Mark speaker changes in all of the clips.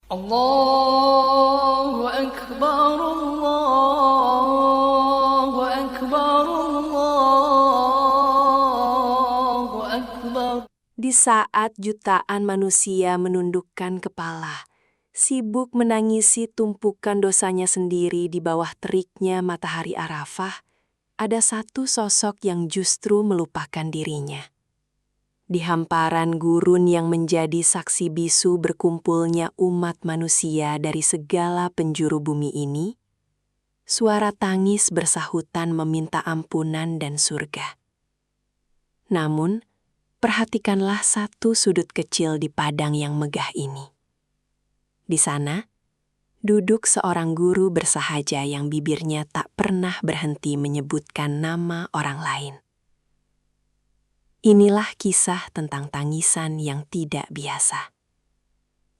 Speaker 1: الله أكبر الله أكبر الله أكبر.
Speaker 2: Di saat jutaan manusia menundukkan kepala, sibuk menangisi tumpukan dosanya sendiri di bawah teriknya matahari Arafah, ada satu sosok yang justru melupakan dirinya. Di hamparan gurun yang menjadi saksi bisu berkumpulnya umat manusia dari segala penjuru bumi ini, suara tangis bersahutan meminta ampunan dan surga. Namun, perhatikanlah satu sudut kecil di padang yang megah ini. Di sana, duduk seorang guru bersahaja yang bibirnya tak pernah berhenti menyebutkan nama orang lain. Inilah kisah tentang tangisan yang tidak biasa.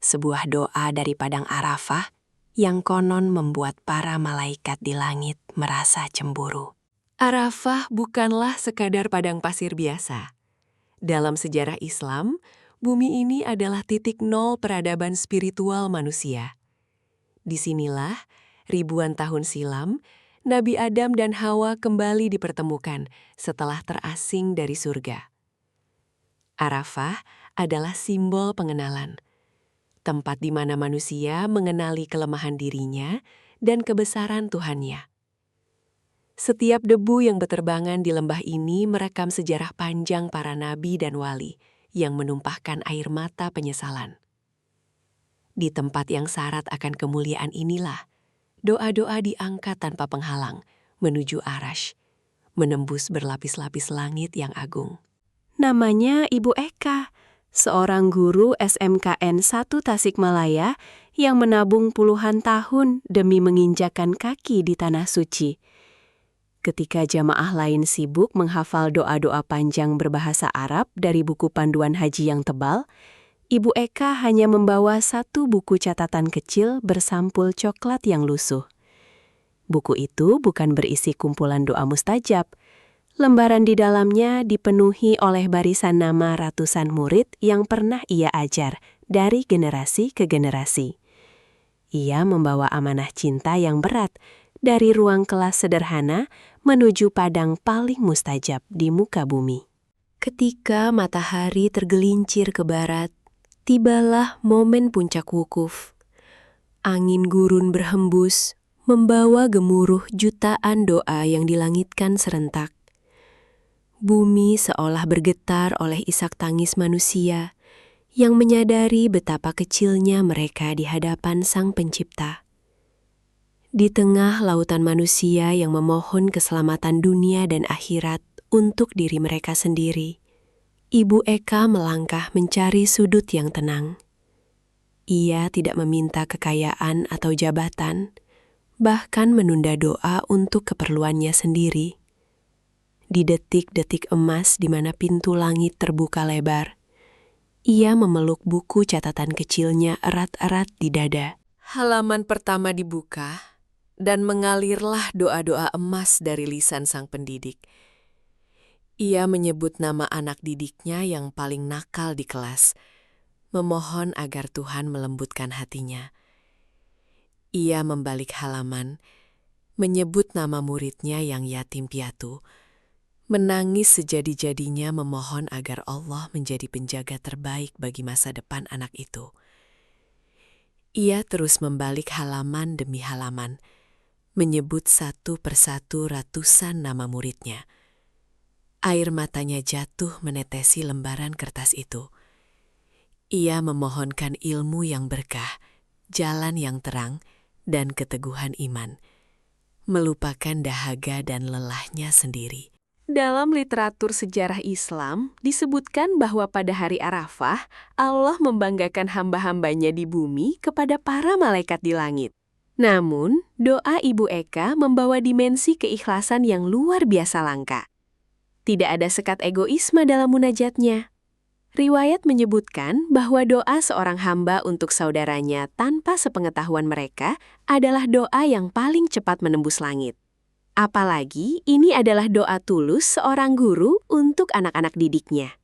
Speaker 2: Sebuah doa dari padang Arafah yang konon membuat para malaikat di langit merasa cemburu. Arafah bukanlah sekadar padang pasir biasa. Dalam sejarah Islam, bumi ini adalah titik nol peradaban spiritual manusia. Disinilah, ribuan tahun silam, Nabi Adam dan Hawa kembali dipertemukan setelah terasing dari surga. Arafah adalah simbol pengenalan, tempat di mana manusia mengenali kelemahan dirinya dan kebesaran Tuhannya. Setiap debu yang berterbangan di lembah ini merekam sejarah panjang para nabi dan wali yang menumpahkan air mata penyesalan. Di tempat yang syarat akan kemuliaan inilah, doa-doa diangkat tanpa penghalang menuju Arash, menembus berlapis-lapis langit yang agung. Namanya Ibu Eka, seorang guru SMKN 1 Tasikmalaya yang menabung puluhan tahun demi menginjakan kaki di Tanah Suci. Ketika jamaah lain sibuk menghafal doa-doa panjang berbahasa Arab dari buku panduan haji yang tebal, Ibu Eka hanya membawa satu buku catatan kecil bersampul coklat yang lusuh. Buku itu bukan berisi kumpulan doa mustajab. Lembaran di dalamnya dipenuhi oleh barisan nama ratusan murid yang pernah ia ajar dari generasi ke generasi. Ia membawa amanah cinta yang berat dari ruang kelas sederhana menuju padang paling mustajab di muka bumi. Ketika matahari tergelincir ke barat, tibalah momen puncak wukuf. Angin gurun berhembus, membawa gemuruh jutaan doa yang dilangitkan serentak. Bumi seolah bergetar oleh isak tangis manusia yang menyadari betapa kecilnya mereka di hadapan Sang Pencipta. Di tengah lautan manusia yang memohon keselamatan dunia dan akhirat untuk diri mereka sendiri, Ibu Eka melangkah mencari sudut yang tenang. Ia tidak meminta kekayaan atau jabatan, bahkan menunda doa untuk keperluannya sendiri. Di detik-detik emas di mana pintu langit terbuka lebar, ia memeluk buku catatan kecilnya erat-erat di dada. Halaman pertama dibuka, dan mengalirlah doa-doa emas dari lisan sang pendidik. Ia menyebut nama anak didiknya yang paling nakal di kelas, memohon agar Tuhan melembutkan hatinya. Ia membalik halaman, menyebut nama muridnya yang yatim piatu, menangis sejadi-jadinya memohon agar Allah menjadi penjaga terbaik bagi masa depan anak itu. Ia terus membalik halaman demi halaman, menyebut satu persatu ratusan nama muridnya. Air matanya jatuh menetesi lembaran kertas itu. Ia memohonkan ilmu yang berkah, jalan yang terang, dan keteguhan iman, melupakan dahaga dan lelahnya sendiri. Dalam literatur sejarah Islam, disebutkan bahwa pada hari Arafah, Allah membanggakan hamba-hambanya di bumi kepada para malaikat di langit. Namun, doa Ibu Eka membawa dimensi keikhlasan yang luar biasa langka. Tidak ada sekat egoisme dalam munajatnya. Riwayat menyebutkan bahwa doa seorang hamba untuk saudaranya tanpa sepengetahuan mereka adalah doa yang paling cepat menembus langit. Apalagi ini adalah doa tulus seorang guru untuk anak-anak didiknya.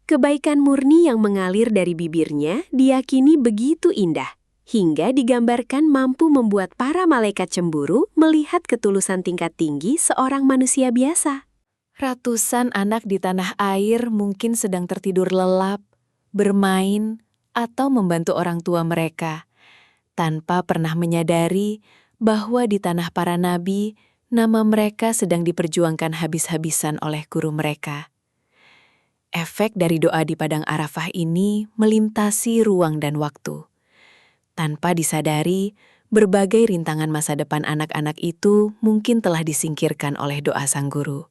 Speaker 2: Kebaikan murni yang mengalir dari bibirnya diyakini begitu indah, hingga digambarkan mampu membuat para malaikat cemburu melihat ketulusan tingkat tinggi seorang manusia biasa. Ratusan anak di tanah air mungkin sedang tertidur lelap, bermain, atau membantu orang tua mereka, tanpa pernah menyadari bahwa di tanah para nabi, nama mereka sedang diperjuangkan habis-habisan oleh guru mereka. Efek dari doa di padang Arafah ini melintasi ruang dan waktu. Tanpa disadari, berbagai rintangan masa depan anak-anak itu mungkin telah disingkirkan oleh doa sang guru.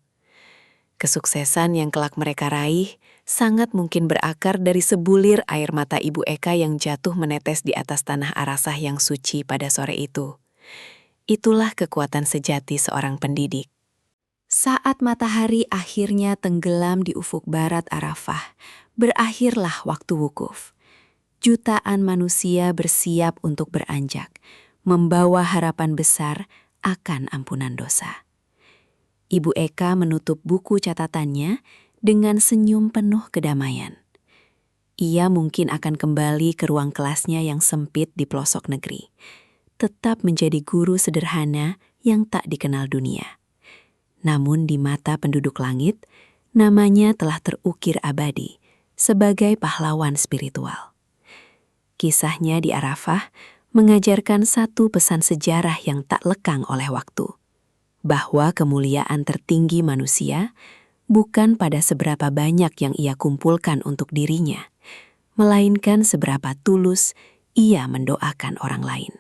Speaker 2: Kesuksesan yang kelak mereka raih sangat mungkin berakar dari sebulir air mata Ibu Eka yang jatuh menetes di atas tanah Arasah yang suci pada sore itu. Itulah kekuatan sejati seorang pendidik. Saat matahari akhirnya tenggelam di ufuk barat Arafah, berakhirlah waktu wukuf. Jutaan manusia bersiap untuk beranjak, membawa harapan besar akan ampunan dosa. Ibu Eka menutup buku catatannya dengan senyum penuh kedamaian. Ia mungkin akan kembali ke ruang kelasnya yang sempit di pelosok negeri, tetap menjadi guru sederhana yang tak dikenal dunia. Namun di mata penduduk langit, namanya telah terukir abadi sebagai pahlawan spiritual. Kisahnya di Arafah mengajarkan satu pesan sejarah yang tak lekang oleh waktu, bahwa kemuliaan tertinggi manusia bukan pada seberapa banyak yang ia kumpulkan untuk dirinya, melainkan seberapa tulus ia mendoakan orang lain.